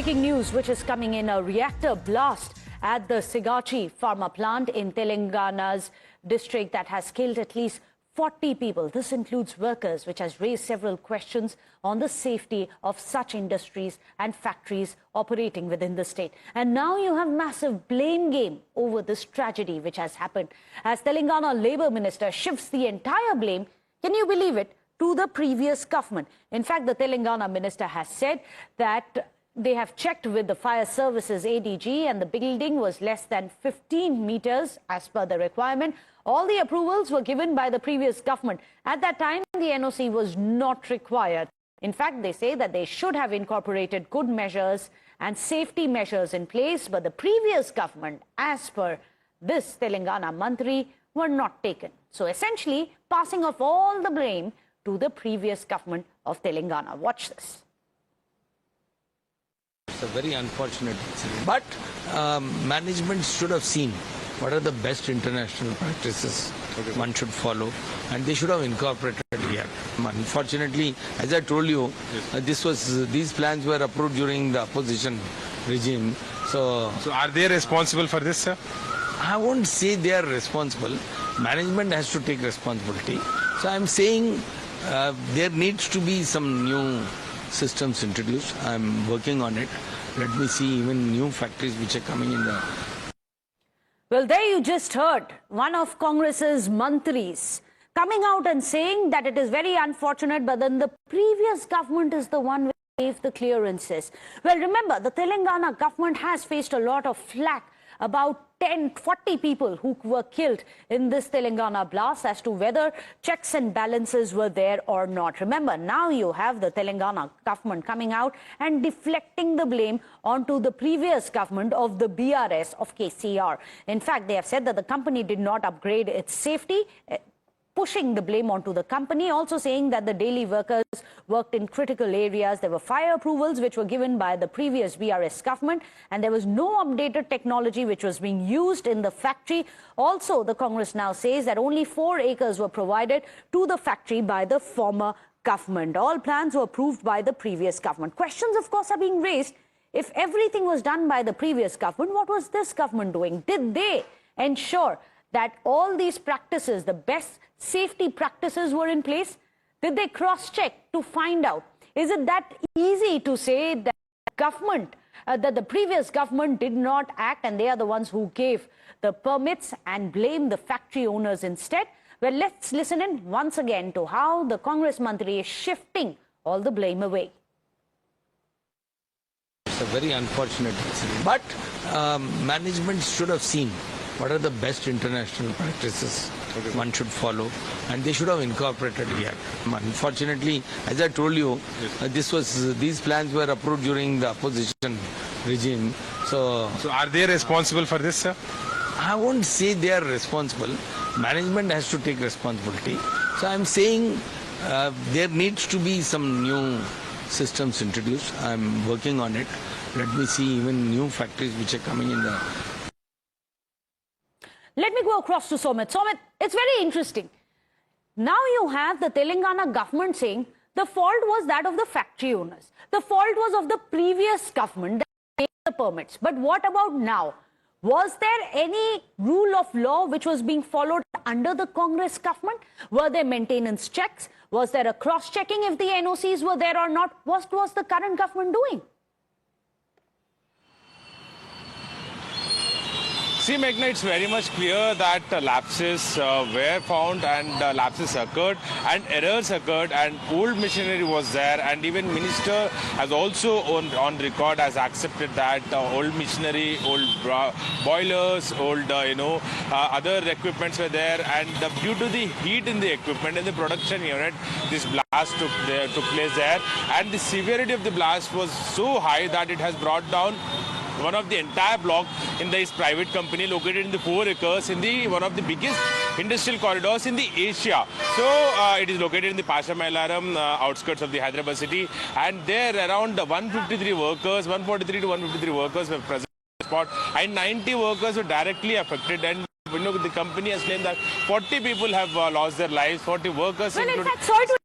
breaking news which is coming in: a reactor blast at the Sigachi pharma plant in Telangana's district that has killed at least 40 people. This includes workers, which has raised several questions on the safety of such industries and factories operating within the state. And now you have massive blame game over this tragedy which has happened, as Telangana Labour Minister shifts the entire blame, can you believe it, to the previous government. In fact, the Telangana minister has said that they have checked with the fire services ADG and the building was less than 15 meters as per the requirement. All the approvals were given by the previous government. At that time, the NOC was not required. In fact, they say that they should have incorporated good measures and safety measures in place, but the previous government, as per this Telangana Mantri, were not taken. So essentially, passing off all the blame to the previous government of Telangana. Watch this. It's a very unfortunate incident. But management should have seen what are the best international practices one should follow, and they should have incorporated here. Unfortunately, as I told you, these plans were approved during the opposition regime. So are they responsible for this, sir? I won't say they are responsible. Management has to take responsibility. So I'm saying there needs to be some new systems introduced. I'm working on it. Let me see even new factories which are coming in the... Well, there you just heard one of Congress's mantris coming out and saying that it is very unfortunate, but then the previous government is the one which gave the clearances. Well, remember, the Telangana government has faced a lot of flack about 40 people who were killed in this Telangana blast as to whether checks and balances were there or not. Remember, now you have the Telangana government coming out and deflecting the blame onto the previous government of the BRS of KCR. In fact, they have said that the company did not upgrade its safety, pushing the blame onto the company, also saying that the daily workers worked in critical areas. There were fire approvals which were given by the previous BRS government, and there was no updated technology which was being used in the factory. Also, the Congress now says that only 4 acres were provided to the factory by the former government. All plans were approved by the previous government. Questions, of course, are being raised. If everything was done by the previous government, what was this government doing? Did they ensure that all these practices, the best safety practices, were in place? Did they cross-check to find out? Is it that easy to say that government, that the previous government did not act and they are the ones who gave the permits and blame the factory owners instead? Well, let's listen in once again to how the Congress Mantri is shifting all the blame away. It's a very unfortunate incident. But management should have seen what are the best international practices one should follow, and they should have incorporated here. Unfortunately, as I told you, these plans were approved during the opposition regime. So are they responsible for this, sir? I won't say they are responsible. Management has to take responsibility. So I'm saying there needs to be some new systems introduced. I'm working on it. Let me see even new factories which are coming in the... Let me go across to Somit. Somit, it's very interesting. Now you have the Telangana government saying the fault was that of the factory owners. The fault was of the previous government that gave the permits. But what about now? Was there any rule of law which was being followed under the Congress government? Were there maintenance checks? Was there a cross-checking if the NOCs were there or not? What was the current government doing? See, Meghna, it's very much clear that lapses were found and lapses occurred and errors occurred and old machinery was there, and even Minister has also on record has accepted that old machinery, old boilers, old other equipments were there, and due to the heat in the equipment in the production unit, this blast took place there, and the severity of the blast was so high that it has brought down one of the entire block in this private company located in the 4 acres in the one of the biggest industrial corridors in the Asia. So it is located in the Pasha Mailaram outskirts of the Hyderabad city, and there around 143 workers, 143 to 153 workers were present in the spot, and 90 workers were directly affected. And the company has claimed that 40 people have lost their lives, 40 workers. Well, in fact, sorry to